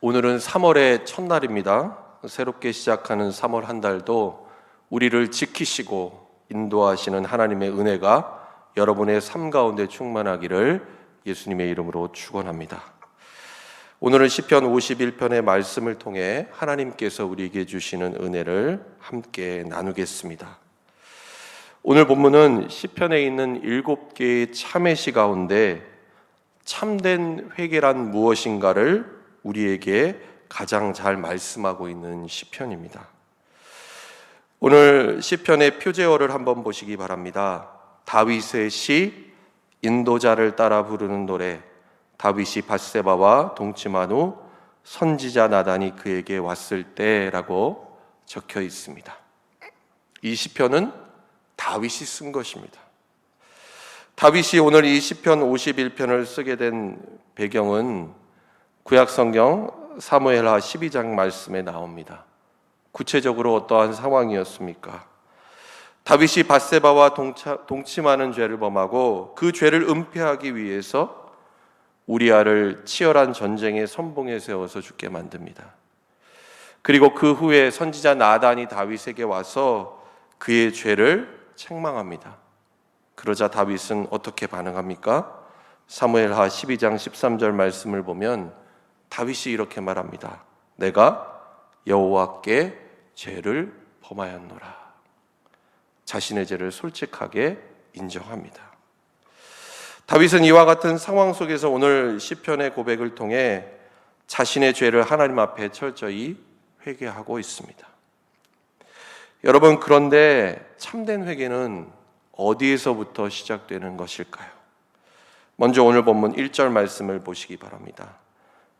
오늘은 3월의 첫날입니다. 새롭게 시작하는 3월 한 달도 우리를 지키시고 인도하시는 하나님의 은혜가 여러분의 삶 가운데 충만하기를 예수님의 이름으로 축원합니다. 오늘은 시편 51편의 말씀을 통해 하나님께서 우리에게 주시는 은혜를 함께 나누겠습니다. 오늘 본문은 시편에 있는 7개의 참회시 가운데 참된 회개란 무엇인가를 우리에게 가장 잘 말씀하고 있는 시편입니다. 오늘 시편의 표제어를 한번 보시기 바랍니다. 다윗의 시, 인도자를 따라 부르는 노래. 다윗이 밧세바와 동침한 후 선지자 나단이 그에게 왔을 때라고 적혀 있습니다. 이 시편은 다윗이 쓴 것입니다. 다윗이 오늘 이 시편 51편을 쓰게 된 배경은 구약성경 사무엘하 12장 말씀에 나옵니다. 구체적으로 어떠한 상황이었습니까? 다윗이 밧세바와 동침하는 죄를 범하고 그 죄를 은폐하기 위해서 우리아를 치열한 전쟁의 선봉에 세워서 죽게 만듭니다. 그리고 그 후에 선지자 나단이 다윗에게 와서 그의 죄를 책망합니다. 그러자 다윗은 어떻게 반응합니까? 사무엘하 12장 13절 말씀을 보면 다윗이 이렇게 말합니다. 내가 여호와께 죄를 범하였노라. 자신의 죄를 솔직하게 인정합니다. 다윗은 이와 같은 상황 속에서 오늘 시편의 고백을 통해 자신의 죄를 하나님 앞에 철저히 회개하고 있습니다. 여러분, 그런데 참된 회개는 어디에서부터 시작되는 것일까요? 먼저 오늘 본문 1절 말씀을 보시기 바랍니다.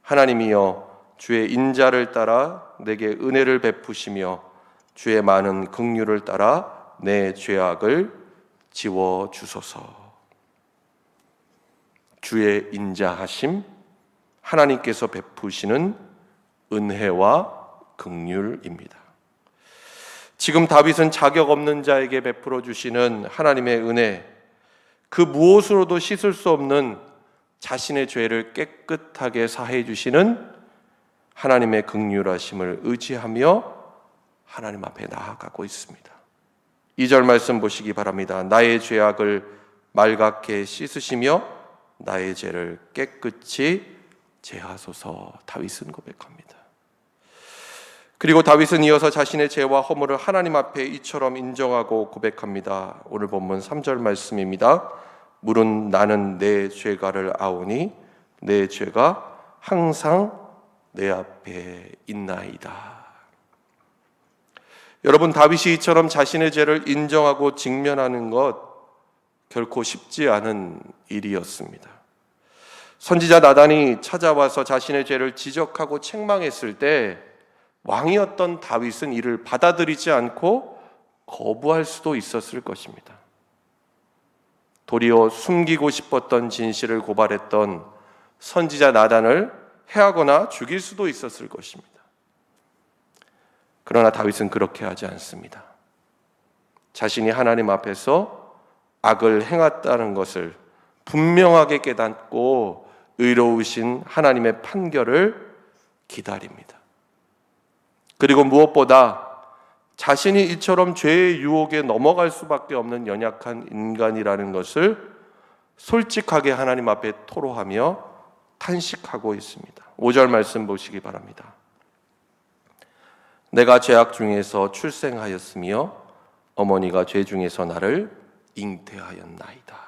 하나님이여 주의 인자를 따라 내게 은혜를 베푸시며 주의 많은 긍휼을 따라 내 죄악을 지워 주소서. 주의 인자하심, 하나님께서 베푸시는 은혜와 긍휼입니다. 지금 다윗은 자격 없는 자에게 베풀어 주시는 하나님의 은혜, 그 무엇으로도 씻을 수 없는 자신의 죄를 깨끗하게 사해 주시는 하나님의 긍휼하심을 의지하며 하나님 앞에 나아가고 있습니다. 2절 말씀 보시기 바랍니다. 나의 죄악을 말갛게 씻으시며 나의 죄를 깨끗이 제하소서. 다윗은 고백합니다. 그리고 다윗은 이어서 자신의 죄와 허물을 하나님 앞에 이처럼 인정하고 고백합니다. 오늘 본문 3절 말씀입니다. 물은 나는 내 죄가를 아오니 내 죄가 항상 내 앞에 있나이다. 여러분, 다윗이 이처럼 자신의 죄를 인정하고 직면하는 것 결코 쉽지 않은 일이었습니다. 선지자 나단이 찾아와서 자신의 죄를 지적하고 책망했을 때 왕이었던 다윗은 이를 받아들이지 않고 거부할 수도 있었을 것입니다. 도리어 숨기고 싶었던 진실을 고발했던 선지자 나단을 해하거나 죽일 수도 있었을 것입니다. 그러나 다윗은 그렇게 하지 않습니다. 자신이 하나님 앞에서 악을 행했다는 것을 분명하게 깨닫고 의로우신 하나님의 판결을 기다립니다. 그리고 무엇보다 자신이 이처럼 죄의 유혹에 넘어갈 수밖에 없는 연약한 인간이라는 것을 솔직하게 하나님 앞에 토로하며 탄식하고 있습니다. 5절 말씀 보시기 바랍니다. 내가 죄악 중에서 출생하였으며 어머니가 죄 중에서 나를 잉태하였나이다.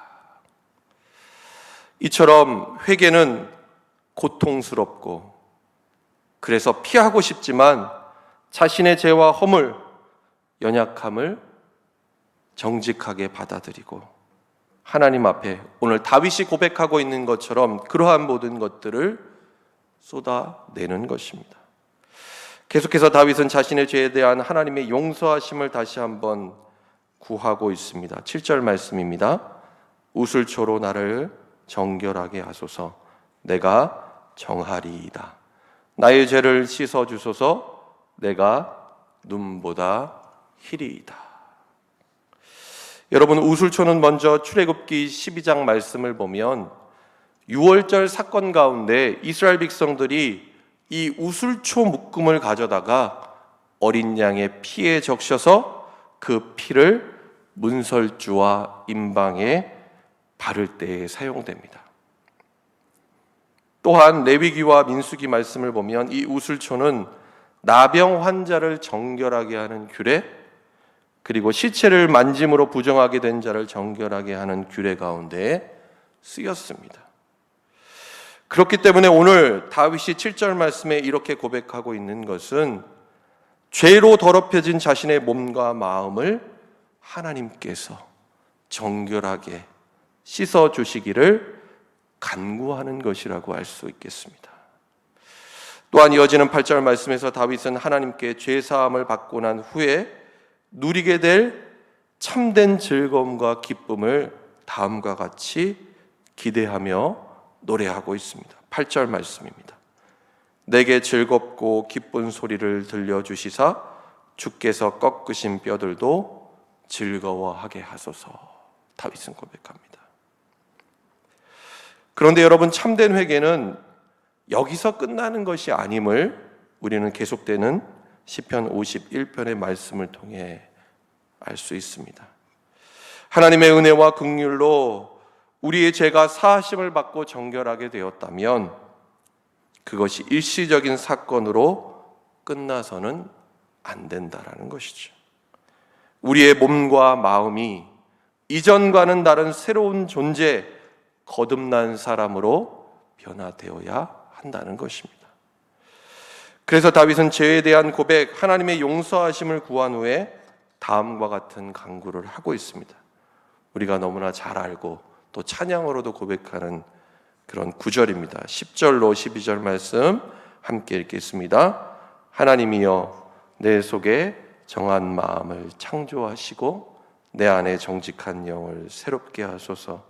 이처럼 회개는 고통스럽고 그래서 피하고 싶지만 자신의 죄와 허물, 연약함을 정직하게 받아들이고 하나님 앞에 오늘 다윗이 고백하고 있는 것처럼 그러한 모든 것들을 쏟아내는 것입니다. 계속해서 다윗은 자신의 죄에 대한 하나님의 용서하심을 다시 한번 구하고 있습니다. 7절 말씀입니다. 우슬초로 나를 정결하게 하소서. 내가 정하리이다. 나의 죄를 씻어주소서. 내가 눈보다 희리이다. 여러분, 우슬초는 먼저 출애굽기 12장 말씀을 보면 6월절 사건 가운데 이스라엘 백성들이 이 우슬초 묶음을 가져다가 어린 양의 피에 적셔서 그 피를 문설주와 임방에 바를 때에 사용됩니다. 또한 레위기와 민수기 말씀을 보면 이 우슬초는 나병 환자를 정결하게 하는 규례, 그리고 시체를 만짐으로 부정하게 된 자를 정결하게 하는 규례 가운데 쓰였습니다. 그렇기 때문에 오늘 다윗이 7절 말씀에 이렇게 고백하고 있는 것은 죄로 더럽혀진 자신의 몸과 마음을 하나님께서 정결하게 씻어주시기를 간구하는 것이라고 할 수 있겠습니다. 또한 이어지는 8절 말씀에서 다윗은 하나님께 죄사함을 받고 난 후에 누리게 될 참된 즐거움과 기쁨을 다음과 같이 기대하며 노래하고 있습니다. 8절 말씀입니다. 내게 즐겁고 기쁜 소리를 들려주시사 주께서 꺾으신 뼈들도 즐거워하게 하소서. 다윗은 고백합니다. 그런데 여러분, 참된 회개는 여기서 끝나는 것이 아님을 우리는 계속되는 시편 51편의 말씀을 통해 알 수 있습니다. 하나님의 은혜와 긍휼로 우리의 죄가 사하심을 받고 정결하게 되었다면 그것이 일시적인 사건으로 끝나서는 안 된다라는 것이죠. 우리의 몸과 마음이 이전과는 다른 새로운 존재, 거듭난 사람으로 변화되어야 한다는 것입니다. 그래서 다윗은 죄에 대한 고백, 하나님의 용서하심을 구한 후에 다음과 같은 간구를 하고 있습니다. 우리가 너무나 잘 알고 또 찬양으로도 고백하는 그런 구절입니다. 10절로 12절 말씀 함께 읽겠습니다. 하나님이여, 내 속에 정한 마음을 창조하시고 내 안에 정직한 영을 새롭게 하소서.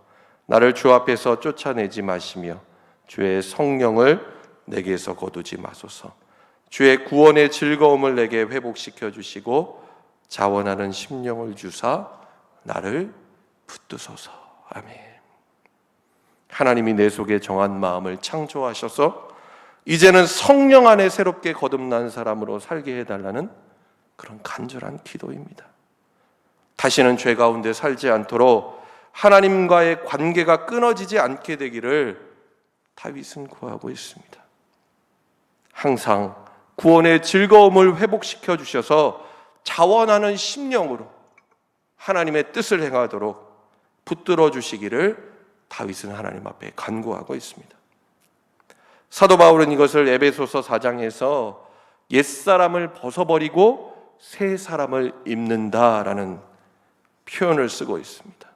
나를 주 앞에서 쫓아내지 마시며 주의 성령을 내게서 거두지 마소서. 주의 구원의 즐거움을 내게 회복시켜 주시고 자원하는 심령을 주사 나를 붙드소서. 아멘. 하나님이 내 속에 정한 마음을 창조하셔서 이제는 성령 안에 새롭게 거듭난 사람으로 살게 해달라는 그런 간절한 기도입니다. 다시는 죄 가운데 살지 않도록 하나님과의 관계가 끊어지지 않게 되기를 다윗은 구하고 있습니다. 항상 구원의 즐거움을 회복시켜 주셔서 자원하는 심령으로 하나님의 뜻을 행하도록 붙들어 주시기를 다윗은 하나님 앞에 간구하고 있습니다. 사도 바울은 이것을 에베소서 4장에서 옛사람을 벗어버리고 새 사람을 입는다라는 표현을 쓰고 있습니다.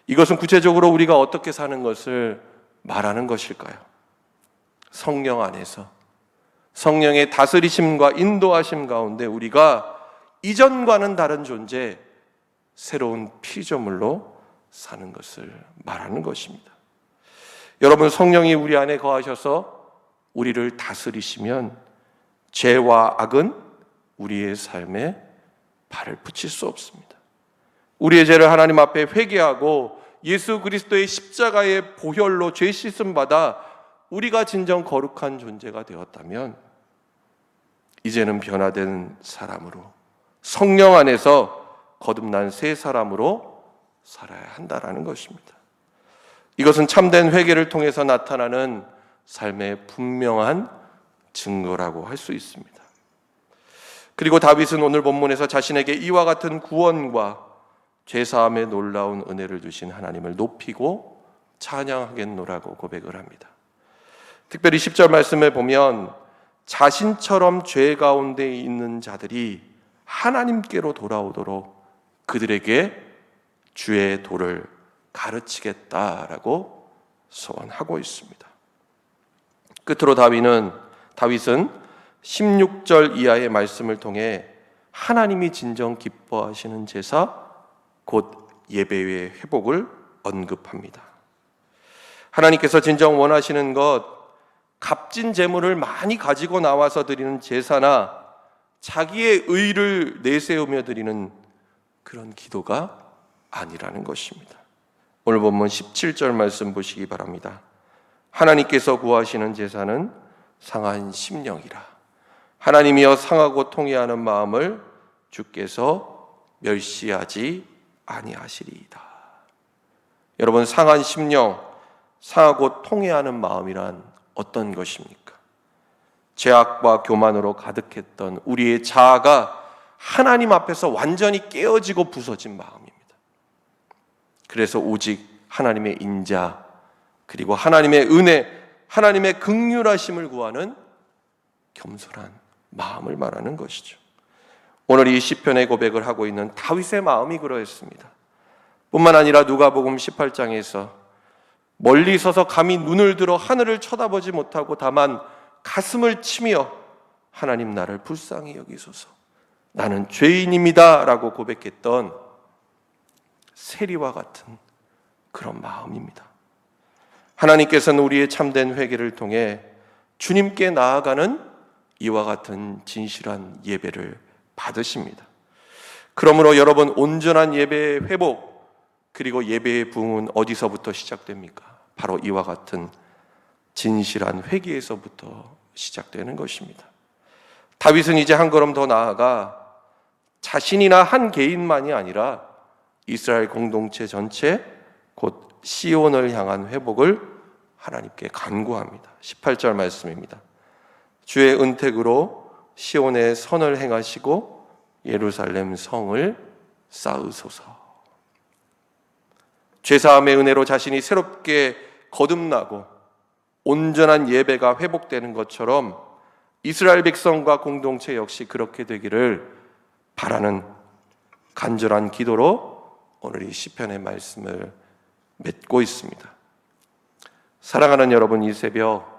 이것은 구체적으로 우리가 어떻게 사는 것을 말하는 것일까요? 성령 안에서 성령의 다스리심과 인도하심 가운데 우리가 이전과는 다른 존재, 새로운 피조물로 사는 것을 말하는 것입니다. 여러분, 성령이 우리 안에 거하셔서 우리를 다스리시면 죄와 악은 우리의 삶에 발을 붙일 수 없습니다. 우리의 죄를 하나님 앞에 회개하고 예수 그리스도의 십자가의 보혈로 죄 씻음 받아 우리가 진정 거룩한 존재가 되었다면 이제는 변화된 사람으로, 성령 안에서 거듭난 새 사람으로 살아야 한다라는 것입니다. 이것은 참된 회개를 통해서 나타나는 삶의 분명한 증거라고 할 수 있습니다. 그리고 다윗은 오늘 본문에서 자신에게 이와 같은 구원과 죄사함의 놀라운 은혜를 주신 하나님을 높이고 찬양하겠노라고 고백을 합니다. 특별히 10절 말씀에 보면 자신처럼 죄 가운데 있는 자들이 하나님께로 돌아오도록 그들에게 주의 도를 가르치겠다라고 소원하고 있습니다. 끝으로 다윗은 16절 이하의 말씀을 통해 하나님이 진정 기뻐하시는 제사, 곧 예배의 회복을 언급합니다. 하나님께서 진정 원하시는 것, 값진 재물을 많이 가지고 나와서 드리는 제사나 자기의 의를 내세우며 드리는 그런 기도가 아니라는 것입니다. 오늘 본문 17절 말씀 보시기 바랍니다. 하나님께서 구하시는 제사는 상한 심령이라. 하나님이여 상하고 통회하는 마음을 주께서 멸시하지 아니하시리이다. 여러분, 상한 심령, 상하고 통회하는 마음이란 어떤 것입니까? 죄악과 교만으로 가득했던 우리의 자아가 하나님 앞에서 완전히 깨어지고 부서진 마음입니다. 그래서 오직 하나님의 인자, 그리고 하나님의 은혜, 하나님의 긍휼하심을 구하는 겸손한 마음을 말하는 것이죠. 오늘 이 시편의 고백을 하고 있는 다윗의 마음이 그러했습니다. 뿐만 아니라 누가복음 18장에서 멀리 서서 감히 눈을 들어 하늘을 쳐다보지 못하고 다만 가슴을 치며 하나님 나를 불쌍히 여기소서, 나는 죄인입니다 라고 고백했던 세리와 같은 그런 마음입니다. 하나님께서는 우리의 참된 회개를 통해 주님께 나아가는 이와 같은 진실한 예배를 받으십니다. 그러므로 여러분, 온전한 예배의 회복, 그리고 예배의 부흥은 어디서부터 시작됩니까? 바로 이와 같은 진실한 회개에서부터 시작되는 것입니다. 다윗은 이제 한 걸음 더 나아가 자신이나 한 개인만이 아니라 이스라엘 공동체 전체, 곧 시온을 향한 회복을 하나님께 간구합니다. 18절 말씀입니다. 주의 은택으로 시온의 선을 행하시고 예루살렘 성을 쌓으소서. 죄사함의 은혜로 자신이 새롭게 거듭나고 온전한 예배가 회복되는 것처럼 이스라엘 백성과 공동체 역시 그렇게 되기를 바라는 간절한 기도로 오늘 이 시편의 말씀을 맺고 있습니다. 사랑하는 여러분, 이 새벽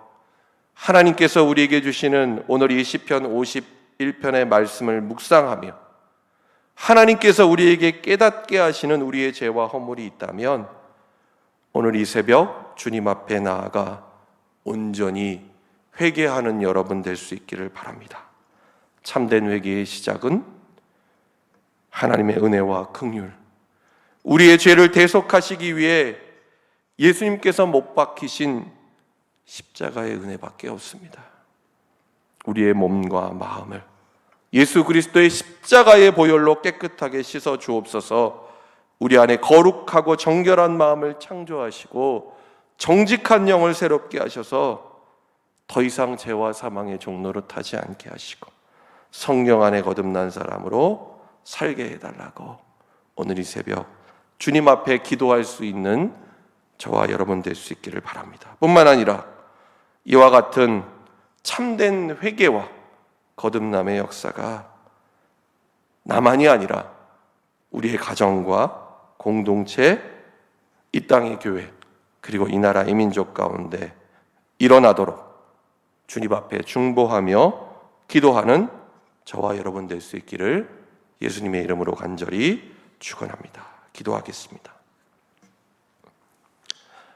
하나님께서 우리에게 주시는 오늘 이 시편 51편의 말씀을 묵상하며 하나님께서 우리에게 깨닫게 하시는 우리의 죄와 허물이 있다면 오늘 이 새벽 주님 앞에 나아가 온전히 회개하는 여러분 될 수 있기를 바랍니다. 참된 회개의 시작은 하나님의 은혜와 긍휼, 우리의 죄를 대속하시기 위해 예수님께서 못 박히신 십자가의 은혜밖에 없습니다. 우리의 몸과 마음을 예수 그리스도의 십자가의 보혈로 깨끗하게 씻어 주옵소서. 우리 안에 거룩하고 정결한 마음을 창조하시고 정직한 영을 새롭게 하셔서 더 이상 죄와 사망의 종노릇 하지 않게 하시고 성령 안에 거듭난 사람으로 살게 해달라고 오늘 이 새벽 주님 앞에 기도할 수 있는 저와 여러분 될 수 있기를 바랍니다. 뿐만 아니라 이와 같은 참된 회개와 거듭남의 역사가 나만이 아니라 우리의 가정과 공동체, 이 땅의 교회, 그리고 이 나라 이민족 가운데 일어나도록 주님 앞에 중보하며 기도하는 저와 여러분 될 수 있기를 예수님의 이름으로 간절히 축원합니다. 기도하겠습니다.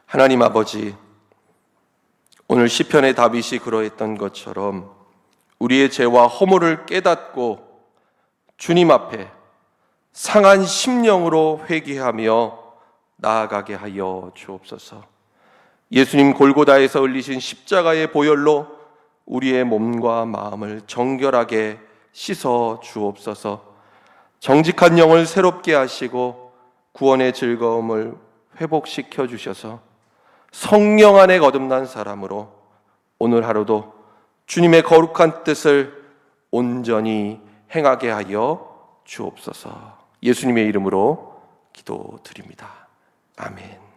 하나님 아버지, 오늘 시편의 다윗이 그러했던 것처럼 우리의 죄와 허물을 깨닫고 주님 앞에 상한 심령으로 회개하며 나아가게 하여 주옵소서. 예수님 골고다에서 흘리신 십자가의 보혈로 우리의 몸과 마음을 정결하게 씻어 주옵소서. 정직한 영을 새롭게 하시고 구원의 즐거움을 회복시켜 주셔서 성령 안에 거듭난 사람으로 오늘 하루도 주님의 거룩한 뜻을 온전히 행하게 하여 주옵소서. 예수님의 이름으로 기도드립니다. 아멘.